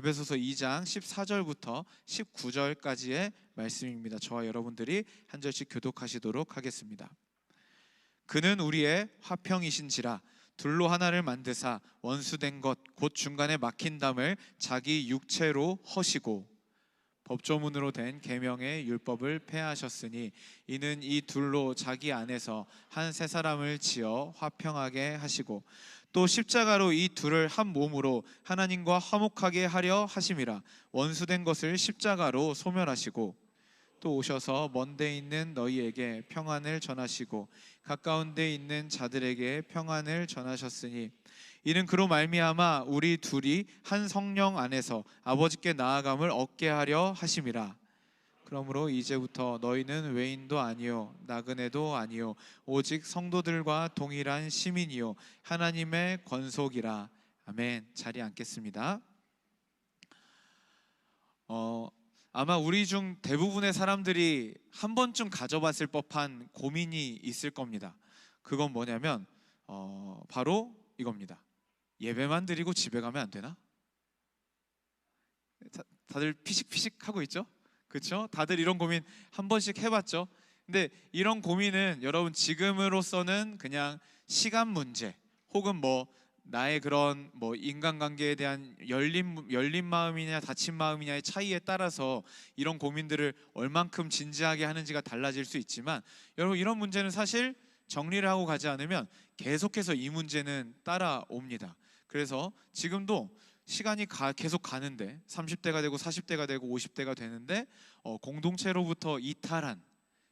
에베소서 2장 14절부터 19절까지의 말씀입니다. 저와 여러분들이 한 절씩 교독하시도록 하겠습니다. 그는 우리의 화평이신지라 둘로 하나를 만드사 원수된 것 곧 중간에 막힌 담을 자기 육체로 허시고 법조문으로 된 계명의 율법을 폐하셨으니 이는 이 둘로 자기 안에서 한 세 사람을 지어 화평하게 하시고 또 십자가로 이 둘을 한 몸으로 하나님과 화목하게 하려 하심이라. 원수된 것을 십자가로 소멸하시고 또 오셔서 먼 데 있는 너희에게 평안을 전하시고 가까운 데 있는 자들에게 평안을 전하셨으니 이는 그로 말미암아 우리 둘이 한 성령 안에서 아버지께 나아감을 얻게 하려 하심이라. 그러므로 이제부터 너희는 외인도 아니요 나그네도 아니요 오직 성도들과 동일한 시민이요 하나님의 권속이라. 아멘. 자리에 앉겠습니다. 아마 우리 중 대부분의 사람들이 한 번쯤 가져봤을 법한 고민이 있을 겁니다. 그건 뭐냐면 바로 이겁니다. 예배만 드리고 집에 가면 안 되나? 다들 피식피식 하고 있죠? 그렇죠? 다들 이런 고민 한 번씩 해봤죠? 근데 이런 고민은 여러분 지금으로서는 그냥 시간 문제 혹은 나의 그런 인간관계에 대한 열린 마음이냐 닫힌 마음이냐의 차이에 따라서 이런 고민들을 얼만큼 진지하게 하는지가 달라질 수 있지만, 여러분 이런 문제는 사실 정리를 하고 가지 않으면 계속해서 이 문제는 따라옵니다. 그래서 지금도 시간이 계속 가는데 30대가 되고 40대가 되고 50대가 되는데 공동체로부터 이탈한,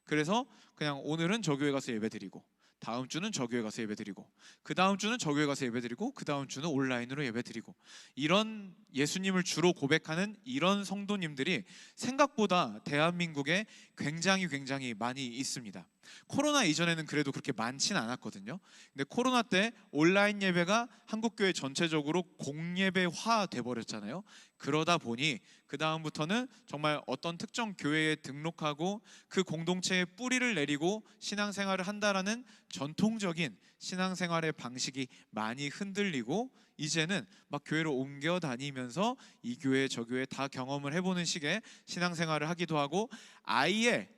그래서 그냥 오늘은 저 교회 가서 예배드리고 다음 주는 저 교회 가서 예배드리고 그 다음 주는 저 교회 가서 예배드리고 그 다음 주는 온라인으로 예배드리고, 이런 예수님을 주로 고백하는 이런 성도님들이 생각보다 대한민국에 굉장히 많이 있습니다. 코로나 이전에는 그래도 그렇게 많지는 않았거든요. 근데 코로나 때 온라인 예배가 한국교회 전체적으로 공예배화 돼버렸잖아요. 그러다 보니 그 다음부터는 정말 어떤 특정 교회에 등록하고 그 공동체에 뿌리를 내리고 신앙생활을 한다라는 전통적인 신앙생활의 방식이 많이 흔들리고, 이제는 막 교회로 옮겨 다니면서 이 교회 저 교회 다 경험을 해보는 식의 신앙생활을 하기도 하고, 아예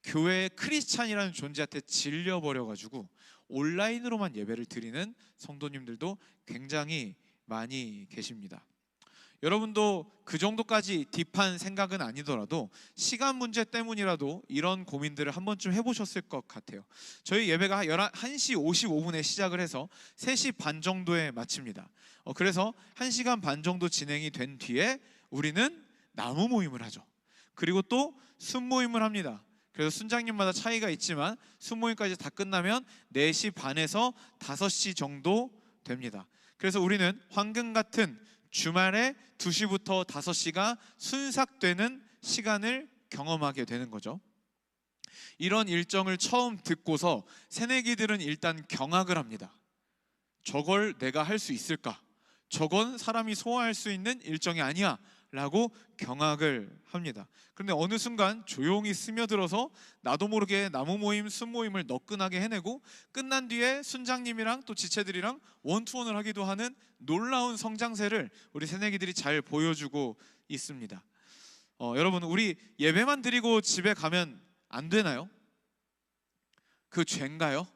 교회 크리스찬이라는 존재한테 질려버려가지고 온라인으로만 예배를 드리는 성도님들도 굉장히 많이 계십니다. 여러분도 그 정도까지 딥한 생각은 아니더라도 시간 문제 때문이라도 이런 고민들을 한 번쯤 해보셨을 것 같아요. 저희 예배가 1시 55분에 시작을 해서 3시 반 정도에 마칩니다. 그래서 1시간 반 정도 진행이 된 뒤에 우리는 나무 모임을 하죠. 그리고 또 순모임을 합니다. 그래서 순장님마다 차이가 있지만 순모임까지 다 끝나면 4시 반에서 5시 정도 됩니다. 그래서 우리는 황금 같은 주말에 2시부터 5시가 순삭되는 시간을 경험하게 되는 거죠. 이런 일정을 처음 듣고서 새내기들은 일단 경악을 합니다. 저걸 내가 할 수 있을까? 저건 사람이 소화할 수 있는 일정이 아니야 라고 경악을 합니다. 그런데 어느 순간 조용히 스며들어서 나도 모르게 나무 모임, 순모임을 너끈하게 해내고 끝난 뒤에 순장님이랑 또 지체들이랑 원투원을 하기도 하는 놀라운 성장세를 우리 새내기들이 잘 보여주고 있습니다. 여러분, 우리 예배만 드리고 집에 가면 안 되나요? 그 죄인가요?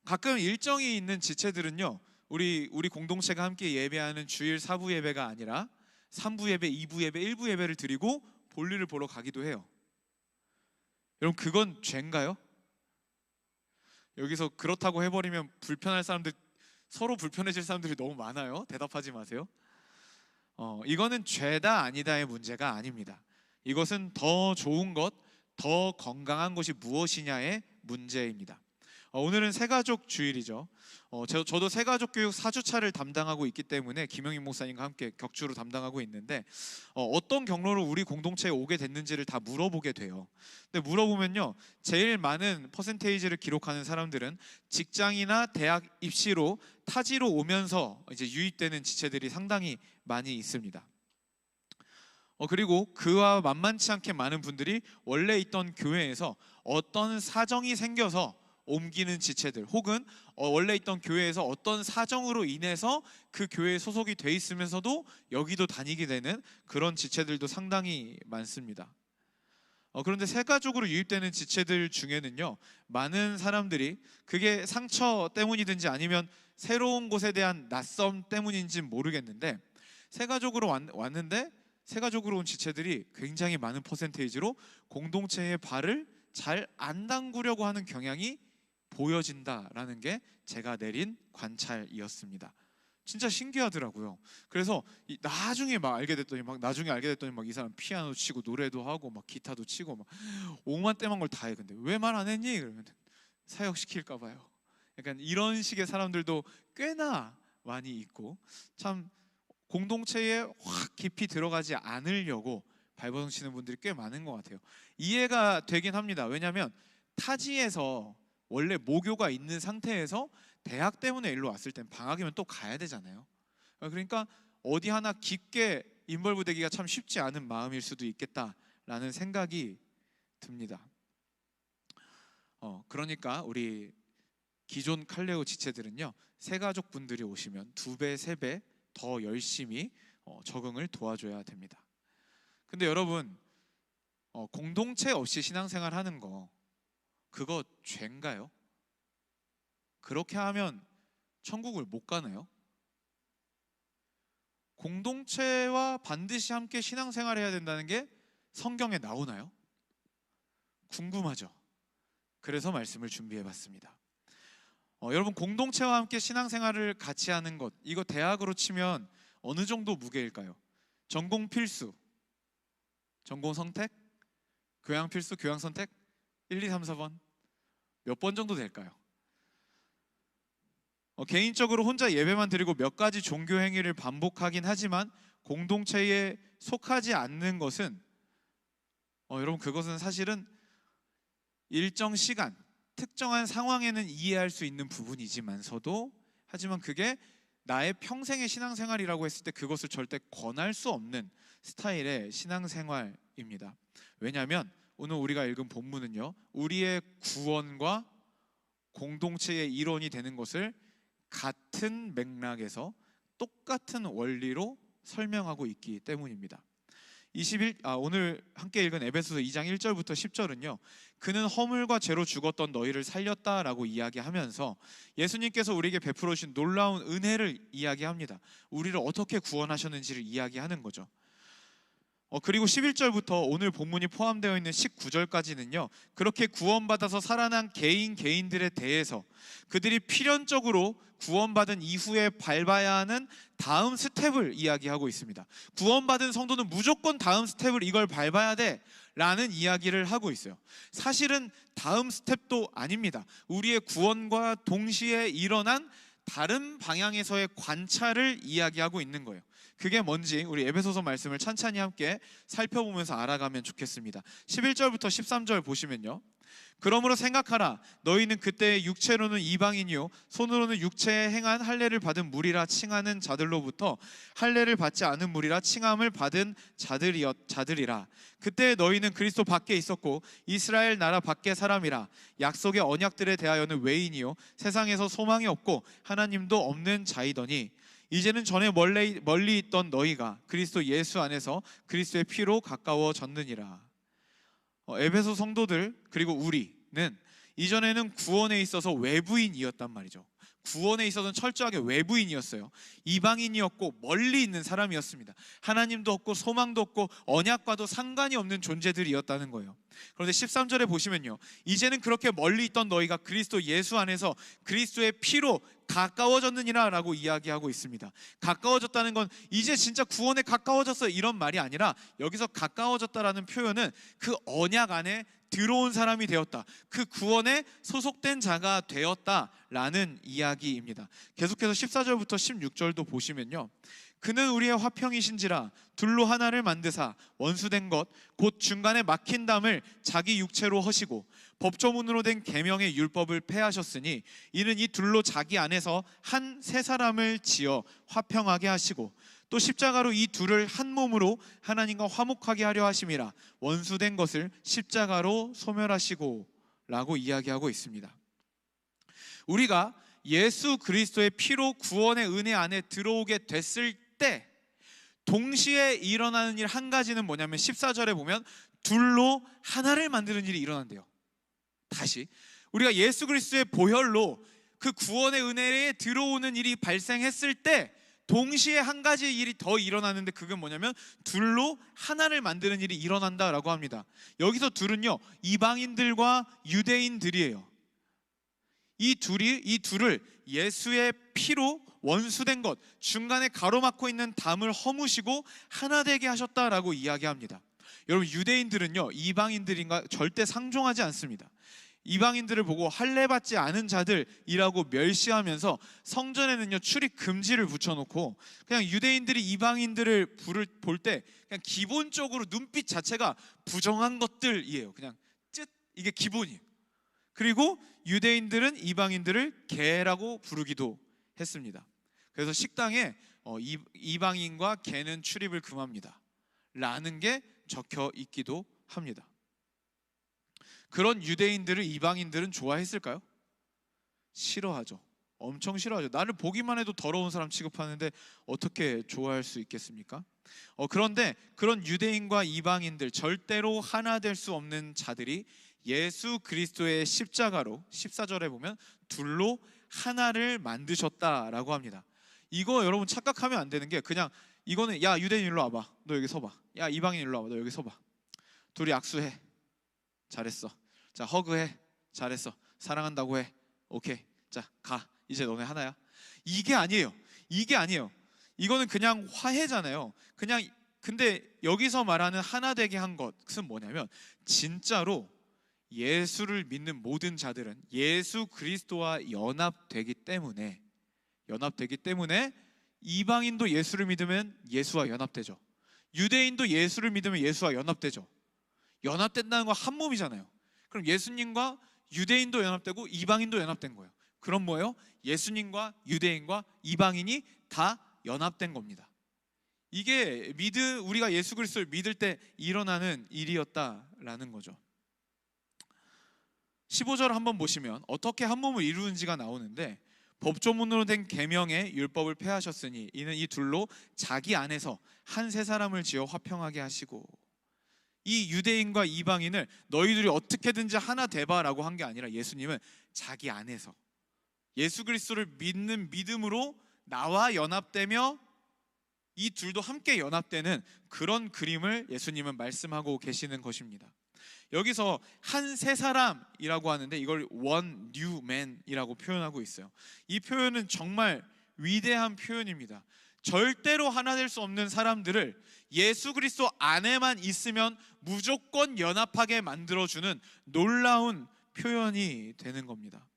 가끔 일정이 있는 지체들은요, 우리 공동체가 함께 예배하는 주일 4부 예배가 아니라 3부 예배, 2부 예배, 1부 예배를 드리고 볼일을 보러 가기도 해요. 여러분, 그건 죄인가요? 여기서 그렇다고 해버리면 불편할 사람들, 서로 불편해질 사람들이 너무 많아요. 대답하지 마세요. 이거는 죄다 아니다의 문제가 아닙니다. 이것은 더 좋은 것, 더 건강한 것이 무엇이냐의 문제입니다. 오늘은 새가족 주일이죠. 저도 새가족 교육 4주차를 담당하고 있기 때문에 김영인 목사님과 함께 격주로 담당하고 있는데, 어떤 경로로 우리 공동체에 오게 됐는지를 다 물어보게 돼요. 근데 물어보면요, 제일 많은 퍼센테이지를 기록하는 사람들은 직장이나 대학 입시로 타지로 오면서 이제 유입되는 지체들이 상당히 많이 있습니다. 그리고 그와 만만치 않게 많은 분들이 원래 있던 교회에서 어떤 사정이 생겨서 옮기는 지체들, 혹은 원래 있던 교회에서 어떤 사정으로 인해서 그 교회에 소속이 돼 있으면서도 여기도 다니게 되는 그런 지체들도 상당히 많습니다. 그런데 새가족으로 유입되는 지체들 중에는요, 많은 사람들이 그게 상처 때문이든지 아니면 새로운 곳에 대한 낯섦 때문인지는 모르겠는데, 새가족으로 왔는데 새가족으로 온 지체들이 굉장히 많은 퍼센테이지로 공동체의 발을 잘 안 담그려고 하는 경향이 보여진다라는 게 제가 내린 관찰이었습니다. 진짜 신기하더라고요. 그래서 나중에 알게 됐더니 이 사람 피아노 치고 노래도 하고 막 기타도 치고 막 오만 때만 걸 다 해. 근데 왜 말 안 했니? 그러면 사역시킬까 봐요. 약간 이런 식의 사람들도 꽤나 많이 있고, 참 공동체에 확 깊이 들어가지 않으려고 발버둥치는 분들이 꽤 많은 것 같아요. 이해가 되긴 합니다. 왜냐하면 타지에서 원래 모교가 있는 상태에서 대학 때문에 일로 왔을 땐 방학이면 또 가야 되잖아요. 그러니까 어디 하나 깊게 인벌브 되기가 참 쉽지 않은 마음일 수도 있겠다라는 생각이 듭니다. 그러니까 우리 기존 칼레오 지체들은요, 새가족 분들이 오시면 2배, 3배 더 열심히 적응을 도와줘야 됩니다. 근데 여러분, 공동체 없이 신앙생활 하는 거, 그거 죄인가요? 그렇게 하면 천국을 못 가나요? 공동체와 반드시 함께 신앙생활 해야 된다는 게 성경에 나오나요? 궁금하죠? 그래서 말씀을 준비해봤습니다. 여러분, 공동체와 함께 신앙생활을 같이 하는 것, 이거 대학으로 치면 어느 정도 무게일까요? 전공 필수, 전공 선택, 교양 필수, 교양 선택 1, 2, 3, 4번 몇 번 정도 될까요? 개인적으로 혼자 예배만 드리고 몇 가지 종교 행위를 반복하긴 하지만 공동체에 속하지 않는 것은 여러분, 그것은 사실은 일정 시간, 특정한 상황에는 이해할 수 있는 부분이지만서도, 하지만 그게 나의 평생의 신앙생활이라고 했을 때 그것을 절대 권할 수 없는 스타일의 신앙생활입니다. 왜냐하면 오늘 우리가 읽은 본문은요, 우리의 구원과 공동체의 일원이 되는 것을 같은 맥락에서 똑같은 원리로 설명하고 있기 때문입니다. 오늘 함께 읽은 에베소서 2장 1절부터 10절은요, 그는 허물과 죄로 죽었던 너희를 살렸다라고 이야기하면서 예수님께서 우리에게 베풀어 주신 놀라운 은혜를 이야기합니다. 우리를 어떻게 구원하셨는지를 이야기하는 거죠. 그리고 11절부터 오늘 본문이 포함되어 있는 19절까지는요, 그렇게 구원받아서 살아난 개인들에 대해서 그들이 필연적으로 구원받은 이후에 밟아야 하는 다음 스텝을 이야기하고 있습니다. 구원받은 성도는 무조건 다음 스텝을 이걸 밟아야 돼 라는 이야기를 하고 있어요. 사실은 다음 스텝도 아닙니다. 우리의 구원과 동시에 일어난 다른 방향에서의 관찰을 이야기하고 있는 거예요. 그게 뭔지 우리 에베소서 말씀을 찬찬히 함께 살펴보면서 알아가면 좋겠습니다. 11절부터 13절 보시면요, 그러므로 생각하라. 너희는 그때 육체로는 이방인이요 손으로는 육체에 행한 할례를 받은 무리라 칭하는 자들로부터 할례를 받지 않은 무리라 칭함을 받은 자들이라. 그때 너희는 그리스도 밖에 있었고 이스라엘 나라 밖의 사람이라. 약속의 언약들에 대하여는 외인이요 세상에서 소망이 없고 하나님도 없는 자이더니 이제는 전에 멀리 있던 너희가 그리스도 예수 안에서 그리스도의 피로 가까워졌느니라. 에베소 성도들 그리고 우리는 이전에는 구원에 있어서 외부인이었단 말이죠. 구원에 있어서는 철저하게 외부인이었어요. 이방인이었고 멀리 있는 사람이었습니다. 하나님도 없고 소망도 없고 언약과도 상관이 없는 존재들이었다는 거예요. 그런데 13절에 보시면요, 이제는 그렇게 멀리 있던 너희가 그리스도 예수 안에서 그리스도의 피로 가까워졌느니라 라고 이야기하고 있습니다. 가까워졌다는 건 이제 진짜 구원에 가까워졌어 이런 말이 아니라, 여기서 가까워졌다라는 표현은 그 언약 안에 들어온 사람이 되었다, 그 구원에 소속된 자가 되었다라는 이야기입니다. 계속해서 14절부터 16절도 보시면요, 그는 우리의 화평이신지라 둘로 하나를 만드사 원수된 것 곧 중간에 막힌 담을 자기 육체로 허시고 법조문으로 된 계명의 율법을 폐하셨으니 이는 이 둘로 자기 안에서 한 새 사람을 지어 화평하게 하시고 또 십자가로 이 둘을 한 몸으로 하나님과 화목하게 하려 하심이라. 원수된 것을 십자가로 소멸하시고 라고 이야기하고 있습니다. 우리가 예수 그리스도의 피로 구원의 은혜 안에 들어오게 됐을 때 동시에 일어나는 일 한 가지는 뭐냐면 14절에 보면 둘로 하나를 만드는 일이 일어난대요. 다시 우리가 예수 그리스도의 보혈로 그 구원의 은혜에 들어오는 일이 발생했을 때 동시에 한 가지 일이 더 일어나는데, 그건 뭐냐면 둘로 하나를 만드는 일이 일어난다라고 합니다. 여기서 둘은요, 이방인들과 유대인들이에요. 이 둘을 예수의 피로 원수된 것, 중간에 가로막고 있는 담을 허무시고 하나 되게 하셨다라고 이야기합니다. 여러분, 유대인들은요, 이방인들인가 절대 상종하지 않습니다. 이방인들을 보고 할례받지 않은 자들이라고 멸시하면서 성전에는요, 출입 금지를 붙여놓고 그냥 유대인들이 이방인들을 볼 때 그냥 기본적으로 눈빛 자체가 부정한 것들이에요. 그냥 이게 기본이에요. 그리고 유대인들은 이방인들을 개라고 부르기도 했습니다. 그래서 식당에 이방인과 개는 출입을 금합니다 라는 게 적혀 있기도 합니다. 그런 유대인들을 이방인들은 좋아했을까요? 싫어하죠. 엄청 싫어하죠. 나를 보기만 해도 더러운 사람 취급하는데 어떻게 좋아할 수 있겠습니까? 그런데 그런 유대인과 이방인들, 절대로 하나 될 수 없는 자들이 예수 그리스도의 십자가로 14절에 보면 둘로 하나를 만드셨다라고 합니다. 이거 여러분 착각하면 안 되는 게, 그냥 이거는 야 유대인 일로 와봐, 너 여기 서봐, 야 이방인 일로 와봐, 너 여기 서봐, 둘이 악수해, 잘했어, 자 허그해, 잘했어, 사랑한다고 해, 오케이, 자 가, 이제 너네 하나야. 이게 아니에요. 이게 아니에요. 이거는 그냥 화해잖아요. 그냥. 근데 여기서 말하는 하나 되게 한 것은 뭐냐면, 진짜로 예수를 믿는 모든 자들은 예수 그리스도와 연합되기 때문에 이방인도 예수를 믿으면 예수와 연합되죠. 유대인도 예수를 믿으면 예수와 연합되죠. 연합된다는 건 한 몸이잖아요. 그럼 예수님과 유대인도 연합되고 이방인도 연합된 거예요. 그럼 뭐예요? 예수님과 유대인과 이방인이 다 연합된 겁니다. 이게 우리가 예수 그리스도를 믿을 때 일어나는 일이었다라는 거죠. 15절 한번 보시면 어떻게 한 몸을 이루는지가 나오는데, 법조문으로 된 계명의 율법을 폐하셨으니 이는 이 둘로 자기 안에서 한 세 사람을 지어 화평하게 하시고. 이 유대인과 이방인을 너희들이 어떻게든지 하나 되봐라고 한 게 아니라, 예수님은 자기 안에서 예수 그리스도를 믿는 믿음으로 나와 연합되며 이 둘도 함께 연합되는 그런 그림을 예수님은 말씀하고 계시는 것입니다. 여기서 한 세 사람이라고 하는데 이걸 one new man이라고 표현하고 있어요. 이 표현은 정말 위대한 표현입니다. 절대로 하나 될 수 없는 사람들을 예수 그리스도 안에만 있으면 무조건 연합하게 만들어주는 놀라운 표현이 되는 겁니다.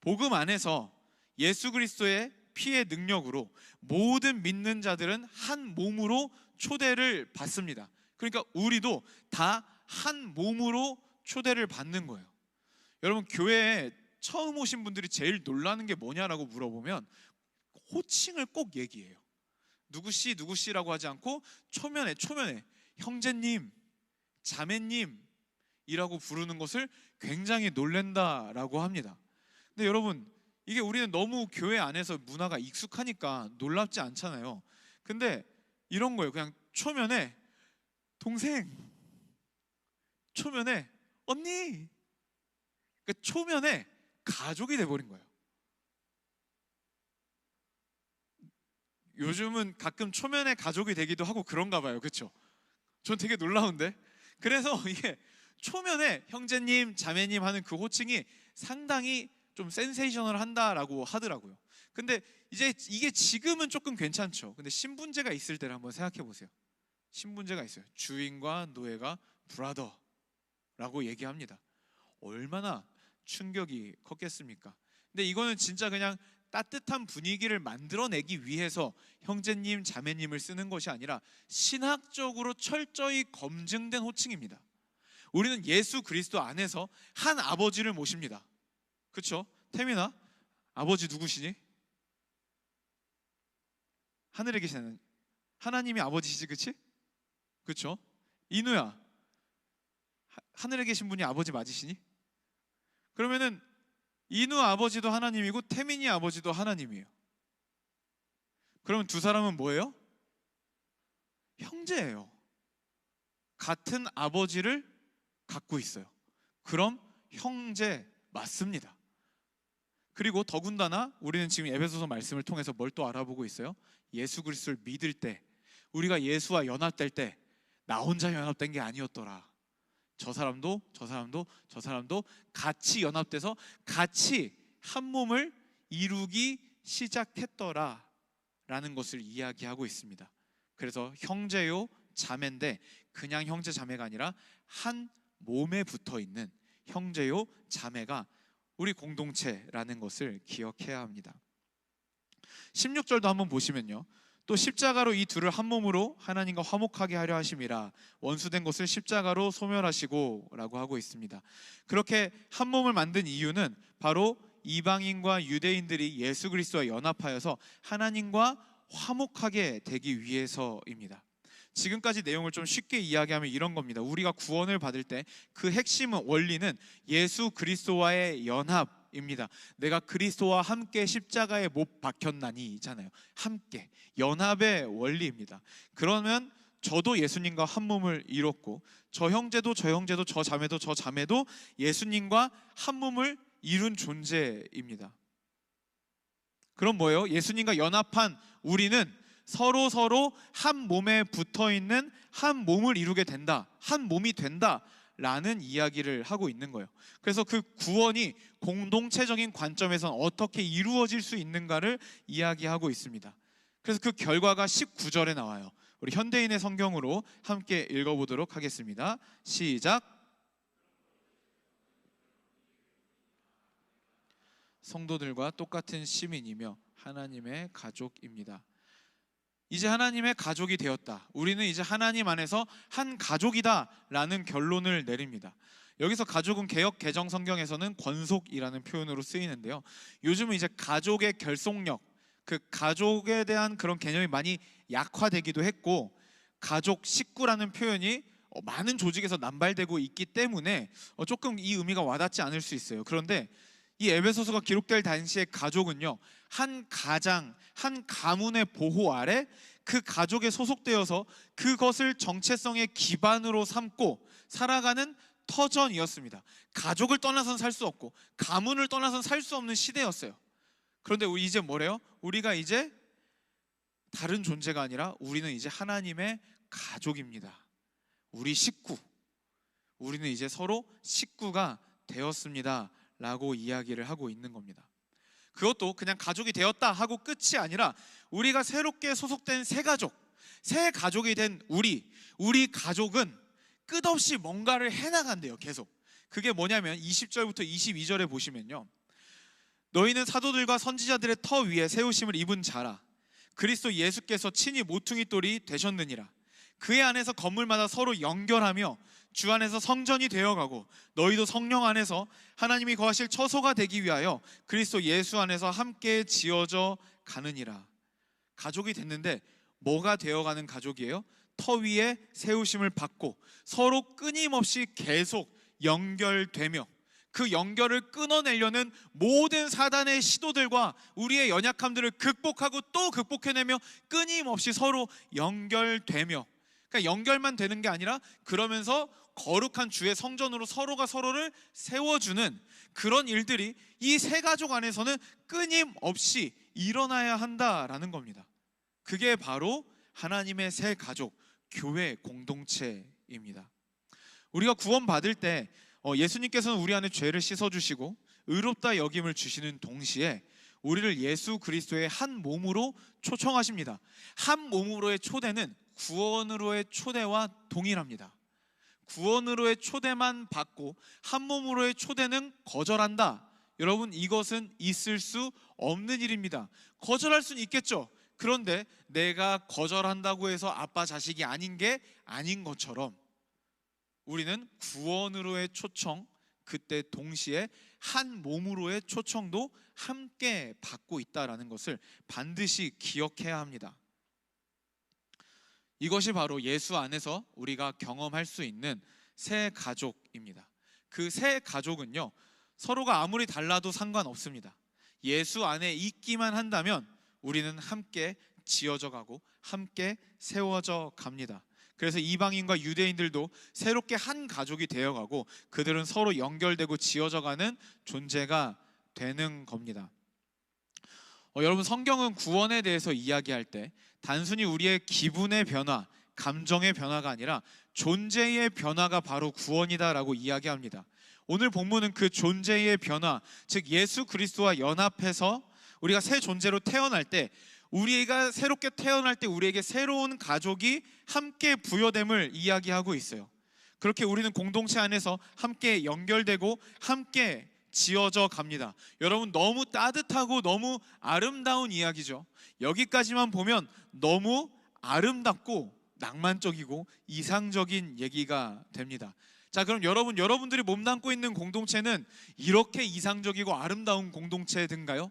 복음 안에서 예수 그리스도의 피의 능력으로 모든 믿는 자들은 한 몸으로 초대를 받습니다. 그러니까 우리도 다 한 몸으로 초대를 받는 거예요. 여러분, 교회에 처음 오신 분들이 제일 놀라는 게 뭐냐라고 물어보면 호칭을 꼭 얘기해요. 누구씨 누구씨라고 하지 않고 초면에 형제님, 자매님이라고 부르는 것을 굉장히 놀랜다라고 합니다. 근데 여러분, 이게 우리는 너무 교회 안에서 문화가 익숙하니까 놀랍지 않잖아요. 근데 이런 거예요. 그냥 초면에 동생, 초면에 언니, 그러니까 초면에 가족이 돼버린 거예요. 요즘은 가끔 초면에 가족이 되기도 하고 그런가 봐요. 그렇죠? 전 되게 놀라운데. 그래서 이게 초면에 형제님, 자매님 하는 그 호칭이 상당히 좀 센세이셔널 한다라고 하더라고요. 근데 이제 이게 지금은 조금 괜찮죠. 근데 신분제가 있을 때를 한번 생각해 보세요. 신분제가 있어요. 주인과 노예가 브라더라고 얘기합니다. 얼마나 충격이 컸겠습니까? 근데 이거는 진짜 그냥 따뜻한 분위기를 만들어내기 위해서 형제님, 자매님을 쓰는 것이 아니라 신학적으로 철저히 검증된 호칭입니다. 우리는 예수 그리스도 안에서 한 아버지를 모십니다. 그렇죠? 태민아, 아버지 누구시니? 하늘에 계시는 하나님이 아버지시지, 그렇지? 그렇죠? 이누야, 하늘에 계신 분이 아버지 맞으시니? 그러면은 인우 아버지도 하나님이고 태민이 아버지도 하나님이에요. 그러면 두 사람은 뭐예요? 형제예요. 같은 아버지를 갖고 있어요. 그럼 형제 맞습니다. 그리고 더군다나 우리는 지금 에베소서 말씀을 통해서 뭘 또 알아보고 있어요? 예수 그리스도를 믿을 때, 우리가 예수와 연합될 때 나 혼자 연합된 게 아니었더라. 저 사람도 저 사람도 저 사람도 같이 연합돼서 같이 한 몸을 이루기 시작했더라 라는 것을 이야기하고 있습니다. 그래서 형제요 자매인데 그냥 형제 자매가 아니라 한 몸에 붙어 있는 형제요 자매가 우리 공동체라는 것을 기억해야 합니다. 16절도 한번 보시면요, 또 십자가로 이 둘을 한 몸으로 하나님과 화목하게 하려 하심이라 원수된 것을 십자가로 소멸하시고 라고 하고 있습니다. 그렇게 한 몸을 만든 이유는 바로 이방인과 유대인들이 예수 그리스도와 연합하여서 하나님과 화목하게 되기 위해서입니다. 지금까지 내용을 좀 쉽게 이야기하면 이런 겁니다. 우리가 구원을 받을 때 그 핵심은, 원리는 예수 그리스도와의 연합입니다. 내가 그리스도와 함께 십자가에 못 박혔나니잖아요. 함께 연합의 원리입니다. 그러면 저도 예수님과 한 몸을 이뤘고 저 형제도 저 형제도 저 자매도 저 자매도 예수님과 한 몸을 이룬 존재입니다. 그럼 뭐예요? 예수님과 연합한 우리는 서로 한 몸에 붙어 있는 한 몸을 이루게 된다, 한 몸이 된다라는 이야기를 하고 있는 거예요. 그래서 그 구원이 공동체적인 관점에서 어떻게 이루어질 수 있는가를 이야기하고 있습니다. 그래서 그 결과가 19절에 나와요. 우리 현대인의 성경으로 함께 읽어보도록 하겠습니다. 시작. 성도들과 똑같은 시민이며 하나님의 가족입니다. 이제 하나님의 가족이 되었다. 우리는 이제 하나님 안에서 한 가족이다 라는 결론을 내립니다. 여기서 가족은 개역 개정 성경에서는 권속이라는 표현으로 쓰이는데요, 요즘은 이제 가족의 결속력, 그 가족에 대한 그런 개념이 많이 약화되기도 했고, 가족, 식구라는 표현이 많은 조직에서 남발되고 있기 때문에 조금 이 의미가 와닿지 않을 수 있어요. 그런데 이 에베소서가 기록될 당시의 가족은요, 한 가장, 한 가문의 보호 아래 그 가족에 소속되어서 그것을 정체성의 기반으로 삼고 살아가는 터전이었습니다. 가족을 떠나서는 살 수 없고 가문을 떠나서는 살 수 없는 시대였어요. 그런데 우리 이제 뭐래요? 우리가 이제 다른 존재가 아니라 우리는 이제 하나님의 가족입니다. 우리 식구, 우리는 이제 서로 식구가 되었습니다 라고 이야기를 하고 있는 겁니다. 그것도 그냥 가족이 되었다 하고 끝이 아니라 우리가 새롭게 소속된 새 가족이 된 우리 가족은 끝없이 뭔가를 해나간대요. 계속. 그게 뭐냐면 20절부터 22절에 보시면요, 너희는 사도들과 선지자들의 터 위에 세우심을 입은 자라. 그리스도 예수께서 친히 모퉁이 돌이 되셨느니라. 그의 안에서 건물마다 서로 연결하며 주 안에서 성전이 되어가고 너희도 성령 안에서 하나님이 거하실 처소가 되기 위하여 그리스도 예수 안에서 함께 지어져 가느니라. 가족이 됐는데 뭐가 되어가는 가족이에요? 터 위에 세우심을 받고 서로 끊임없이 계속 연결되며 그 연결을 끊어내려는 모든 사단의 시도들과 우리의 연약함들을 극복하고 또 극복해내며 끊임없이 서로 연결되며, 그러니까 연결만 되는 게 아니라 그러면서 거룩한 주의 성전으로 서로가 서로를 세워주는 그런 일들이 이 새 가족 안에서는 끊임없이 일어나야 한다라는 겁니다. 그게 바로 하나님의 새 가족, 교회 공동체입니다. 우리가 구원받을 때 예수님께서는 우리 안에 죄를 씻어주시고 의롭다 여김을 주시는 동시에 우리를 예수 그리스도의 한 몸으로 초청하십니다. 한 몸으로의 초대는 구원으로의 초대와 동일합니다. 구원으로의 초대만 받고 한 몸으로의 초대는 거절한다. 여러분, 이것은 있을 수 없는 일입니다. 거절할 수는 있겠죠. 그런데 내가 거절한다고 해서 아빠 자식이 아닌 게 아닌 것처럼 우리는 구원으로의 초청, 그때 동시에 한 몸으로의 초청도 함께 받고 있다는 것을 반드시 기억해야 합니다. 이것이 바로 예수 안에서 우리가 경험할 수 있는 새 가족입니다. 그 새 가족은요, 서로가 아무리 달라도 상관없습니다. 예수 안에 있기만 한다면 우리는 함께 지어져 가고 함께 세워져 갑니다. 그래서 이방인과 유대인들도 새롭게 한 가족이 되어가고 그들은 서로 연결되고 지어져 가는 존재가 되는 겁니다. 여러분, 성경은 구원에 대해서 이야기할 때 단순히 우리의 기분의 변화, 감정의 변화가 아니라 존재의 변화가 바로 구원이다라고 이야기합니다. 오늘 본문은 그 존재의 변화, 즉 예수 그리스도와 연합해서 우리가 새 존재로 태어날 때, 우리가 새롭게 태어날 때 우리에게 새로운 가족이 함께 부여됨을 이야기하고 있어요. 그렇게 우리는 공동체 안에서 함께 연결되고 함께 지어져 갑니다. 여러분, 너무 따뜻하고 너무 아름다운 이야기죠. 여기까지만 보면 너무 아름답고 낭만적이고 이상적인 얘기가 됩니다. 자, 그럼 여러분들이 몸담고 있는 공동체는 이렇게 이상적이고 아름다운 공동체든가요?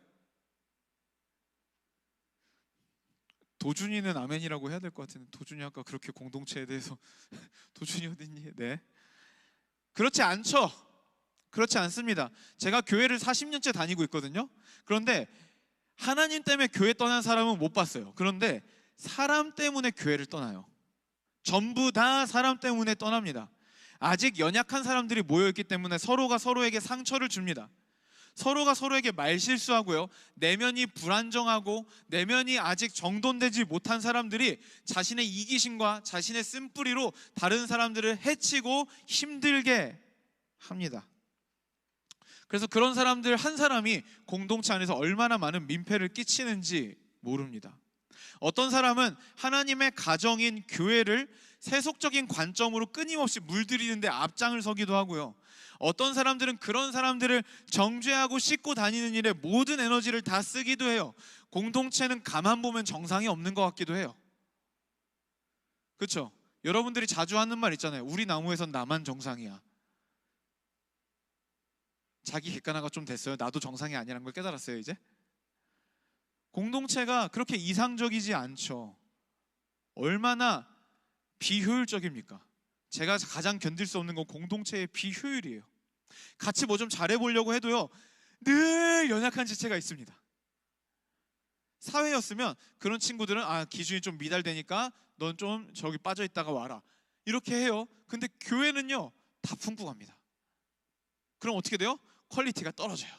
도준이는 아멘이라고 해야 될 것 같은데, 도준이 아까 그렇게 공동체에 대해서 도준이 어딨니? 네, 그렇지 않죠. 그렇지 않습니다. 제가 교회를 40년째 다니고 있거든요. 그런데 하나님 때문에 교회 떠난 사람은 못 봤어요. 그런데 사람 때문에 교회를 떠나요. 전부 다 사람 때문에 떠납니다. 아직 연약한 사람들이 모여있기 때문에 서로가 서로에게 상처를 줍니다. 서로가 서로에게 말실수하고요, 내면이 불안정하고 내면이 아직 정돈되지 못한 사람들이 자신의 이기심과 자신의 쓴뿌리로 다른 사람들을 해치고 힘들게 합니다. 그래서 그런 사람들 한 사람이 공동체 안에서 얼마나 많은 민폐를 끼치는지 모릅니다. 어떤 사람은 하나님의 가정인 교회를 세속적인 관점으로 끊임없이 물들이는데 앞장을 서기도 하고요, 어떤 사람들은 그런 사람들을 정죄하고 씻고 다니는 일에 모든 에너지를 다 쓰기도 해요. 공동체는 가만 보면 정상이 없는 것 같기도 해요. 그렇죠? 여러분들이 자주 하는 말 있잖아요. 우리 나무에선 나만 정상이야. 자기 객관화가 좀 됐어요. 나도 정상이 아니라는 걸 깨달았어요, 이제. 공동체가 그렇게 이상적이지 않죠. 얼마나 비효율적입니까? 제가 가장 견딜 수 없는 건 공동체의 비효율이에요. 같이 뭐 좀 잘해보려고 해도요, 늘 연약한 지체가 있습니다. 사회였으면 그런 친구들은 기준이 좀 미달되니까 넌 좀 저기 빠져있다가 와라, 이렇게 해요. 근데 교회는요, 다 품고 갑니다. 그럼 어떻게 돼요? 퀄리티가 떨어져요.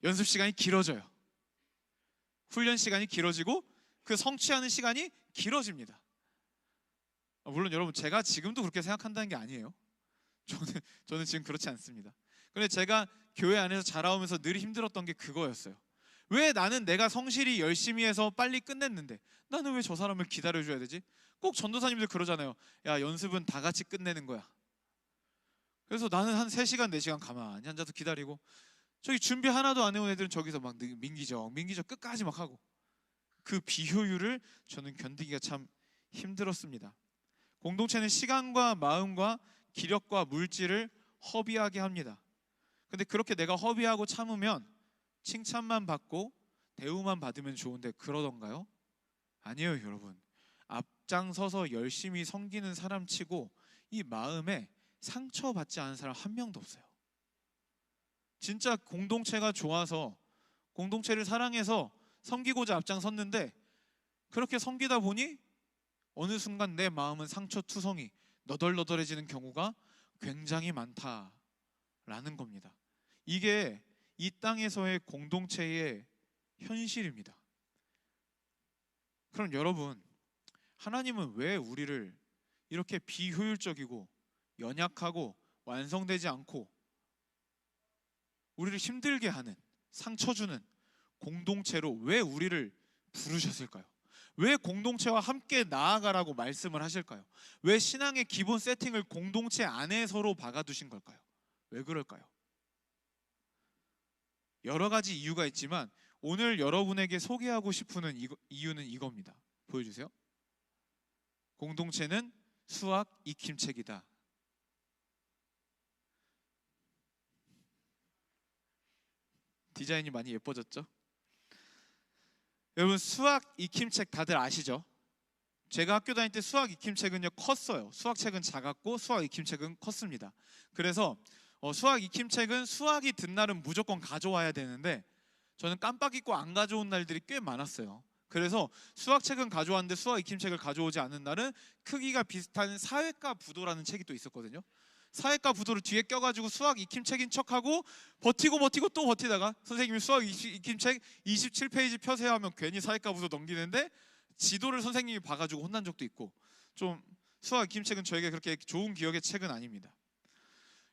연습 시간이 길어져요. 훈련 시간이 길어지고 그 성취하는 시간이 길어집니다. 물론 여러분, 제가 지금도 그렇게 생각한다는 게 아니에요. 저는 지금 그렇지 않습니다. 그런데 제가 교회 안에서 자라오면서 늘 힘들었던 게 그거였어요. 왜 나는 내가 성실히 열심히 해서 빨리 끝냈는데 나는 왜 저 사람을 기다려줘야 되지? 꼭 전도사님들 그러잖아요. 야, 연습은 다 같이 끝내는 거야. 그래서 나는 한 3시간 4시간 가만히 앉아서 기다리고, 저기 준비 하나도 안 해온 애들은 저기서 막 민기적 끝까지 막 하고, 그 비효율을 저는 견디기가 참 힘들었습니다. 공동체는 시간과 마음과 기력과 물질을 허비하게 합니다. 근데 그렇게 내가 허비하고 참으면 칭찬만 받고 대우만 받으면 좋은데 그러던가요? 아니에요, 여러분. 앞장서서 열심히 섬기는 사람 치고 이 마음에 상처받지 않은 사람 한 명도 없어요. 진짜 공동체가 좋아서, 공동체를 사랑해서 섬기고자 앞장섰는데 그렇게 섬기다 보니 어느 순간 내 마음은 상처투성이 너덜너덜해지는 경우가 굉장히 많다라는 겁니다. 이게 이 땅에서의 공동체의 현실입니다. 그럼 여러분, 하나님은 왜 우리를 이렇게 비효율적이고 연약하고 완성되지 않고 우리를 힘들게 하는, 상처 주는 공동체로 왜 우리를 부르셨을까요? 왜 공동체와 함께 나아가라고 말씀을 하실까요? 왜 신앙의 기본 세팅을 공동체 안에서로 박아두신 걸까요? 왜 그럴까요? 여러 가지 이유가 있지만 오늘 여러분에게 소개하고 싶은 이유는 이겁니다. 보여주세요. 공동체는 수학 익힘책이다. 디자인이 많이 예뻐졌죠? 여러분, 수학 익힘책 다들 아시죠? 제가 학교 다닐 때 수학 익힘책은요 컸어요. 수학책은 작았고 수학 익힘책은 컸습니다. 그래서 수학 익힘책은 수학이 든 날은 무조건 가져와야 되는데 저는 깜빡 잊고 안 가져온 날들이 꽤 많았어요. 그래서 수학책은 가져왔는데 수학 익힘책을 가져오지 않은 날은 크기가 비슷한 사회과 부도라는 책이 또 있었거든요. 사회과 부도를 뒤에 껴가지고 수학 익힘책인 척하고 버티고 또 버티다가 선생님이 수학 익힘책 27페이지 펴세요 하면 괜히 사회과 부도 넘기는데 지도를 선생님이 봐가지고 혼난 적도 있고, 좀 수학 익힘책은 저에게 그렇게 좋은 기억의 책은 아닙니다.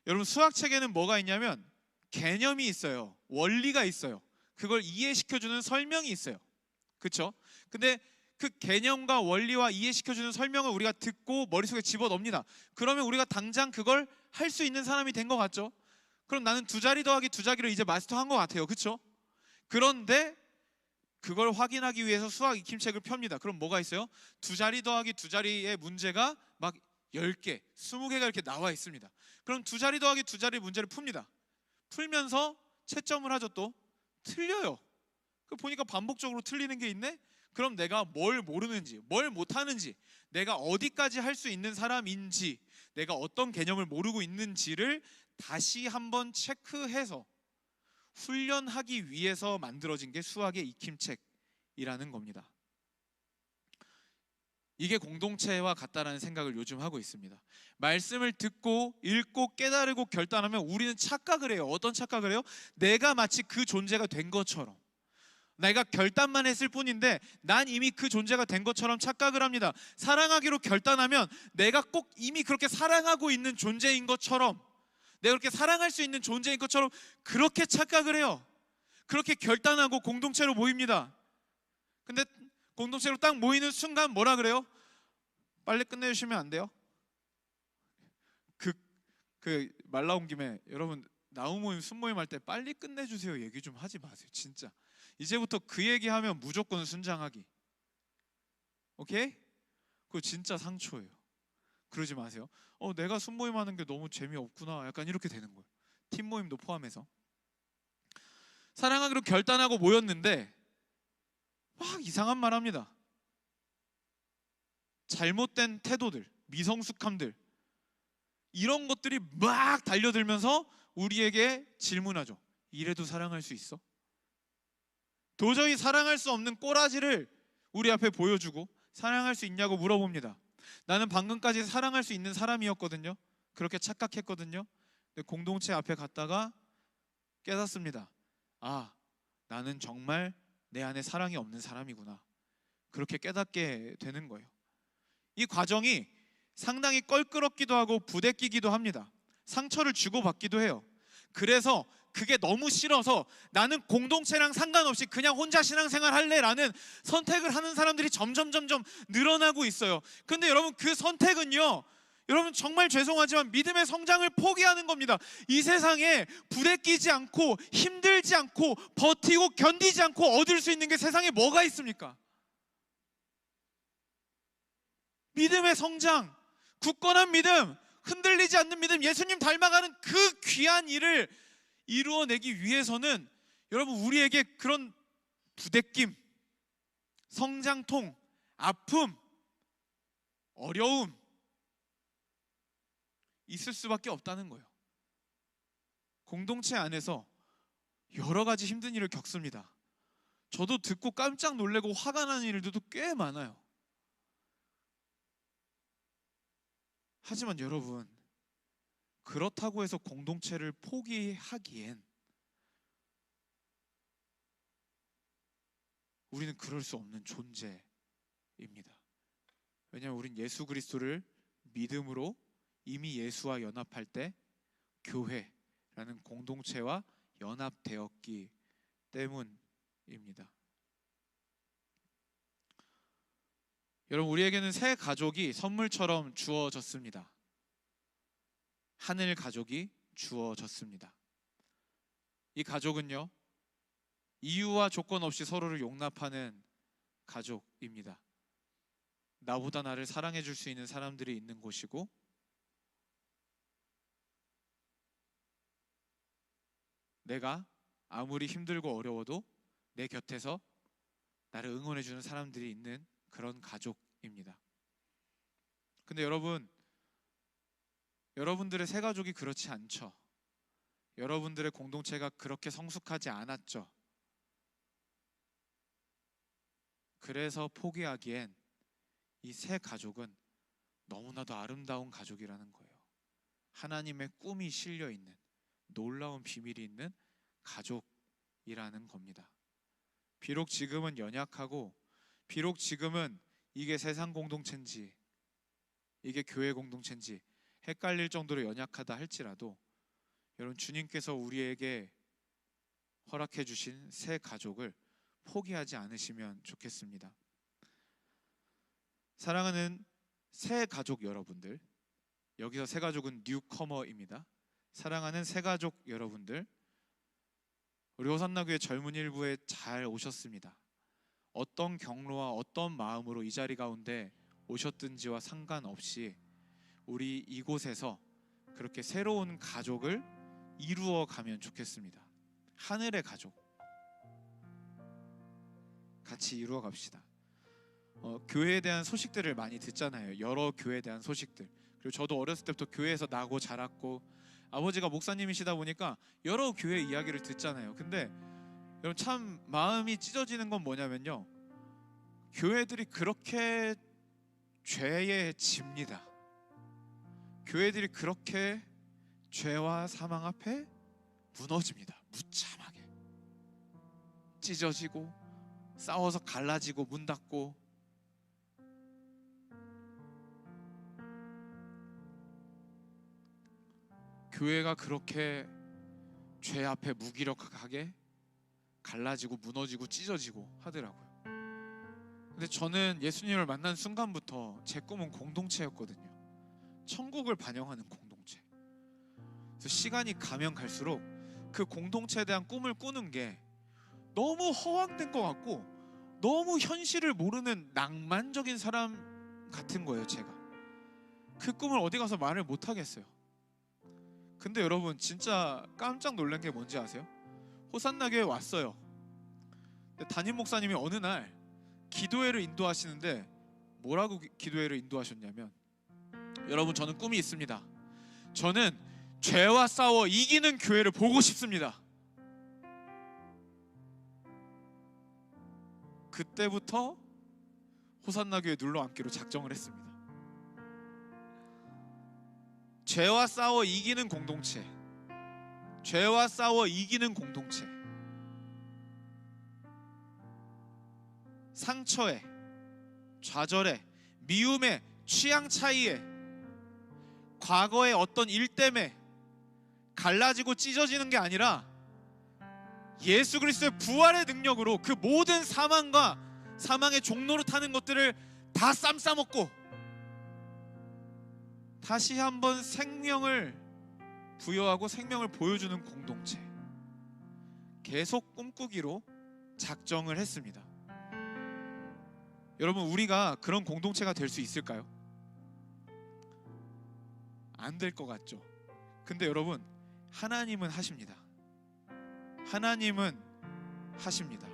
여러분, 수학책에는 뭐가 있냐면 개념이 있어요. 원리가 있어요. 그걸 이해시켜주는 설명이 있어요. 그렇죠? 근데 그 개념과 원리와 이해시켜주는 설명을 우리가 듣고 머릿속에 집어넣습니다. 그러면 우리가 당장 그걸 할 수 있는 사람이 된 것 같죠? 그럼 나는 2자리 더하기 2자리를 이제 마스터한 것 같아요. 그렇죠? 그런데 그걸 확인하기 위해서 수학 익힘책을 펴니다. 그럼 뭐가 있어요? 2자리 더하기 2자리의 문제가 막 10개, 20개가 이렇게 나와 있습니다. 그럼 2자리 더하기 2자리 문제를 풉니다. 풀면서 채점을 하죠. 또 틀려요. 그 보니까 반복적으로 틀리는 게 있네? 그럼 내가 뭘 모르는지, 뭘 못하는지, 내가 어디까지 할 수 있는 사람인지, 내가 어떤 개념을 모르고 있는지를 다시 한번 체크해서 훈련하기 위해서 만들어진 게 수학의 익힘책이라는 겁니다. 이게 공동체와 같다라는 생각을 요즘 하고 있습니다. 말씀을 듣고 읽고 깨달고 결단하면 우리는 착각을 해요. 어떤 착각을 해요? 내가 마치 그 존재가 된 것처럼, 내가 결단만 했을 뿐인데 난 이미 그 존재가 된 것처럼 착각을 합니다. 사랑하기로 결단하면 내가 꼭 이미 그렇게 사랑하고 있는 존재인 것처럼, 내가 그렇게 사랑할 수 있는 존재인 것처럼 그렇게 착각을 해요. 그렇게 결단하고 공동체로 모입니다. 근데 공동체로 딱 모이는 순간 뭐라 그래요? 빨리 끝내주시면 안 돼요? 말 나온 김에 여러분, 나우 모임, 순모임 할 때 빨리 끝내주세요 얘기 좀 하지 마세요. 진짜 이제부터 그 얘기하면 무조건 순장하기. 오케이? 그거 진짜 상처예요. 그러지 마세요. 내가 순모임 하는 게 너무 재미없구나, 약간 이렇게 되는 거예요. 팀 모임도 포함해서. 사랑하기로 결단하고 모였는데 막 이상한 말 합니다. 잘못된 태도들, 미성숙함들, 이런 것들이 막 달려들면서 우리에게 질문하죠. 이래도 사랑할 수 있어? 도저히 사랑할 수 없는 꼬라지를 우리 앞에 보여주고 사랑할 수 있냐고 물어봅니다. 나는 방금까지 사랑할 수 있는 사람이었거든요. 그렇게 착각했거든요. 근데 공동체 앞에 갔다가 깨닫습니다. 아, 나는 정말 내 안에 사랑이 없는 사람이구나. 그렇게 깨닫게 되는 거예요. 이 과정이 상당히 껄끄럽기도 하고 부대끼기도 합니다. 상처를 주고받기도 해요. 그래서 그게 너무 싫어서 나는 공동체랑 상관없이 그냥 혼자 신앙생활 할래라는 선택을 하는 사람들이 점점 늘어나고 있어요. 근데 여러분, 그 선택은요, 여러분 정말 죄송하지만 믿음의 성장을 포기하는 겁니다. 이 세상에 부대끼지 않고 힘들지 않고 버티고 견디지 않고 얻을 수 있는 게 세상에 뭐가 있습니까? 믿음의 성장, 굳건한 믿음, 흔들리지 않는 믿음, 예수님 닮아가는 그 귀한 일을 이루어내기 위해서는 여러분, 우리에게 그런 부대낌, 성장통, 아픔, 어려움 있을 수밖에 없다는 거예요. 공동체 안에서 여러 가지 힘든 일을 겪습니다. 저도 듣고 깜짝 놀래고 화가 나는 일들도 꽤 많아요. 하지만 여러분, 그렇다고 해서 공동체를 포기하기엔 우리는 그럴 수 없는 존재입니다. 왜냐하면 우린 예수 그리스도를 믿음으로 이미 예수와 연합할 때 교회라는 공동체와 연합되었기 때문입니다. 여러분, 우리에게는 새 가족이 선물처럼 주어졌습니다. 하늘 가족이 주어졌습니다. 이 가족은요, 이유와 조건 없이 서로를 용납하는 가족입니다. 나보다 나를 사랑해 줄 수 있는 사람들이 있는 곳이고, 내가 아무리 힘들고 어려워도 내 곁에서 나를 응원해 주는 사람들이 있는 그런 가족입니다. 근데 여러분, 여러분들의 새 가족이 그렇지 않죠. 여러분들의 공동체가 그렇게 성숙하지 않았죠. 그래서 포기하기엔 이 새 가족은 너무나도 아름다운 가족이라는 거예요. 하나님의 꿈이 실려 있는, 놀라운 비밀이 있는 가족이라는 겁니다. 비록 지금은 연약하고, 비록 지금은 이게 세상 공동체인지 이게 교회 공동체인지 헷갈릴 정도로 연약하다 할지라도, 여러분, 주님께서 우리에게 허락해 주신 새 가족을 포기하지 않으시면 좋겠습니다. 사랑하는 새 가족 여러분들, 여기서 새 가족은 뉴커머입니다. 사랑하는 새 가족 여러분들, 우리 호산나교회 젊은 일부에 잘 오셨습니다. 어떤 경로와 어떤 마음으로 이 자리 가운데 오셨든지와 상관없이 우리 이곳에서 그렇게 새로운 가족을 이루어 가면 좋겠습니다. 하늘의 가족 같이 이루어 갑시다. 교회에 대한 소식들을 많이 듣잖아요. 여러 교회에 대한 소식들. 그리고 저도 어렸을 때부터 교회에서 나고 자랐고, 아버지가 목사님이시다 보니까 여러 교회 이야기를 듣잖아요. 근데 여러분, 참 마음이 찢어지는 건 뭐냐면요, 교회들이 그렇게 죄의 집니다. 교회들이 그렇게 죄와 사망 앞에 무너집니다. 무참하게 찢어지고, 싸워서 갈라지고, 문 닫고. 교회가 그렇게 죄 앞에 무기력하게 갈라지고 무너지고 찢어지고 하더라고요. 근데 저는 예수님을 만난 순간부터 제 꿈은 공동체였거든요. 천국을 반영하는 공동체. 그래서 시간이 가면 갈수록 그 공동체에 대한 꿈을 꾸는 게 너무 허황된 것 같고, 너무 현실을 모르는 낭만적인 사람 같은 거예요. 제가 그 꿈을 어디 가서 말을 못 하겠어요. 근데 여러분, 진짜 깜짝 놀란 게 뭔지 아세요? 호산나교에 왔어요. 근데 담임 목사님이 어느 날 기도회를 인도하시는데 뭐라고 기도회를 인도하셨냐면, 여러분, 저는 꿈이 있습니다. 저는 죄와 싸워 이기는 교회를 보고 싶습니다. 그때부터 호산나교에 눌러앉기로 작정을 했습니다. 죄와 싸워 이기는 공동체, 죄와 싸워 이기는 공동체. 상처에, 좌절에, 미움에, 취향 차이에, 과거의 어떤 일 때문에 갈라지고 찢어지는 게 아니라 예수 그리스도의 부활의 능력으로 그 모든 사망과 사망의 종로로 타는 것들을 다 쌈 싸먹고 다시 한번 생명을 부여하고 생명을 보여주는 공동체, 계속 꿈꾸기로 작정을 했습니다. 여러분, 우리가 그런 공동체가 될 수 있을까요? 안 될 것 같죠? 근데 여러분, 하나님은 하십니다. 하나님은 하십니다.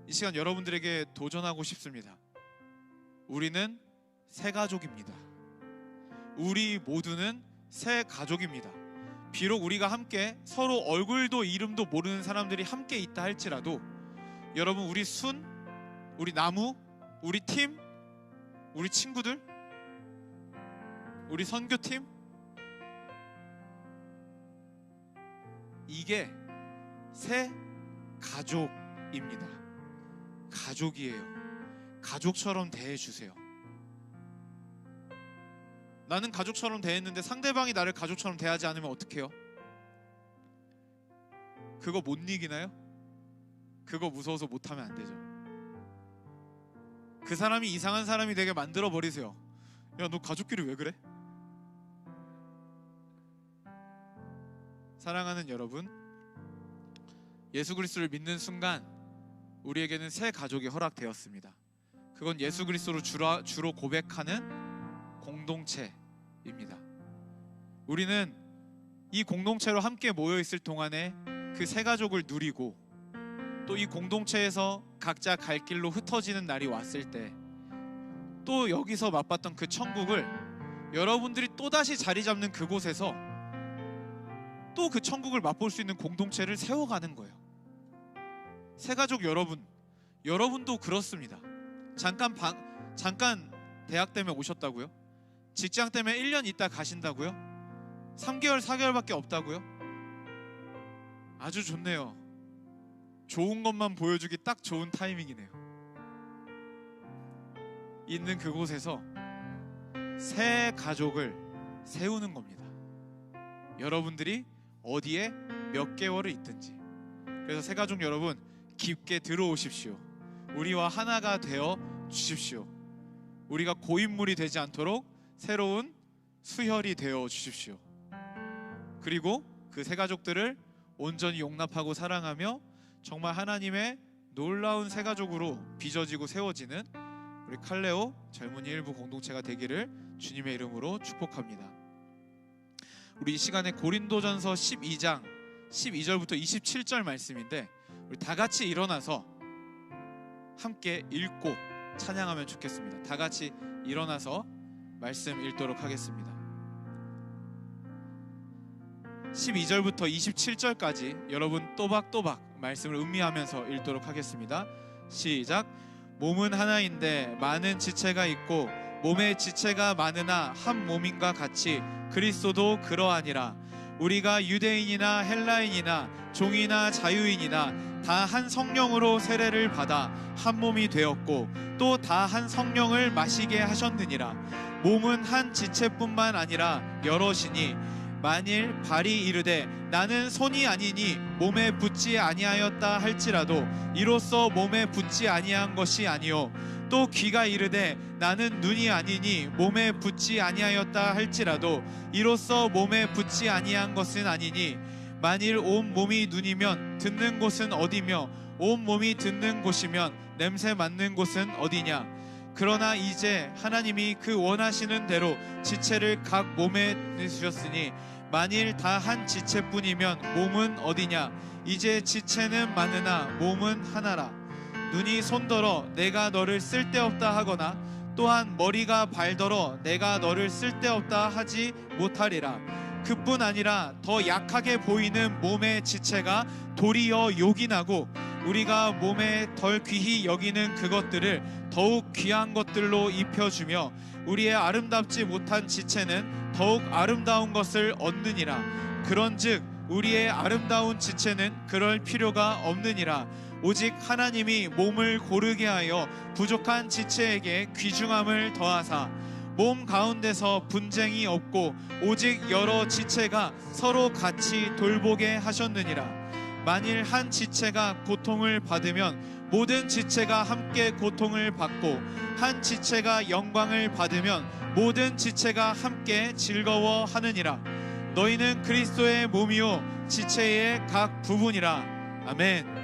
이 시간 여러분들에게 도전하고 싶습니다. 우리는 새 가족입니다. 우리 모두는 새 가족입니다. 비록 우리가 함께 서로 얼굴도 이름도 모르는 사람들이 함께 있다 할지라도, 여러분, 우리 순, 우리 나무, 우리 팀, 우리 친구들, 우리 선교팀, 이게 새 가족입니다. 가족이에요. 가족처럼 대해주세요. 나는 가족처럼 대했는데 상대방이 나를 가족처럼 대하지 않으면 어떡해요? 그거 못 이기나요? 그거 무서워서 못하면 안 되죠. 그 사람이 이상한 사람이 되게 만들어 버리세요. 야, 너 가족끼리 왜 그래? 사랑하는 여러분, 예수 그리스도를 믿는 순간 우리에게는 새 가족이 허락되었습니다. 그건 예수 그리스도로 주로 고백하는 공동체입니다. 우리는 이 공동체로 함께 모여 있을 동안에 그 새 가족을 누리고, 또 이 공동체에서 각자 갈 길로 흩어지는 날이 왔을 때 또 여기서 맛봤던 그 천국을 여러분들이 또다시 자리 잡는 그곳에서 또 그 천국을 맛볼 수 있는 공동체를 세워가는 거예요. 새가족 여러분도 그렇습니다. 잠깐 대학 때문에 오셨다고요? 직장 때문에 1년 있다 가신다고요? 3개월, 4개월밖에 없다고요? 아주 좋네요. 좋은 것만 보여주기 딱 좋은 타이밍이네요. 있는 그곳에서 새 가족을 세우는 겁니다. 여러분들이 어디에 몇 개월을 있든지. 그래서 새 가족 여러분, 깊게 들어오십시오. 우리와 하나가 되어 주십시오. 우리가 고인물이 되지 않도록 새로운 수혈이 되어 주십시오. 그리고 그 새 가족들을 온전히 용납하고 사랑하며 정말 하나님의 놀라운 새 가족으로 빚어지고 세워지는 우리 칼레오 젊은이 일부 공동체가 되기를 주님의 이름으로 축복합니다. 우리 이 시간에 고린도전서 12장 12절부터 27절 말씀인데, 우리 다 같이 일어나서 함께 읽고 찬양하면 좋겠습니다. 다 같이 일어나서 말씀 읽도록 하겠습니다. 12절부터 27절까지 여러분 또박또박 말씀을 음미하면서 읽도록 하겠습니다. 시작. 몸은 하나인데 많은 지체가 있고 몸의 지체가 많으나 한 몸인과 같이 그리스도도 그러하니라. 우리가 유대인이나 헬라인이나 종이나 자유인이나 다 한 성령으로 세례를 받아 한 몸이 되었고 또 다 한 성령을 마시게 하셨느니라. 몸은 한 지체뿐만 아니라 여럿이니 만일 발이 이르되 나는 손이 아니니 몸에 붙지 아니하였다 할지라도 이로써 몸에 붙지 아니한 것이 아니요, 또 귀가 이르되 나는 눈이 아니니 몸에 붙지 아니하였다 할지라도 이로써 몸에 붙지 아니한 것은 아니니 만일 온 몸이 눈이면 듣는 곳은 어디며 온 몸이 듣는 곳이면 냄새 맡는 곳은 어디냐. 그러나 이제 하나님이 그 원하시는 대로 지체를 각 몸에 넣으셨으니 만일 다 한 지체뿐이면 몸은 어디냐. 이제 지체는 많으나 몸은 하나라. 눈이 손더러 내가 너를 쓸데없다 하거나 또한 머리가 발더러 내가 너를 쓸데없다 하지 못하리라. 그뿐 아니라 더 약하게 보이는 몸의 지체가 도리어 요긴하고 우리가 몸에 덜 귀히 여기는 그것들을 더욱 귀한 것들로 입혀주며 우리의 아름답지 못한 지체는 더욱 아름다운 것을 얻느니라. 그런즉 우리의 아름다운 지체는 그럴 필요가 없느니라. 오직 하나님이 몸을 고르게 하여 부족한 지체에게 귀중함을 더하사 몸 가운데서 분쟁이 없고 오직 여러 지체가 서로 같이 돌보게 하셨느니라. 만일 한 지체가 고통을 받으면 모든 지체가 함께 고통을 받고 한 지체가 영광을 받으면 모든 지체가 함께 즐거워하느니라. 너희는 그리스도의 몸이요 지체의 각 부분이라. 아멘.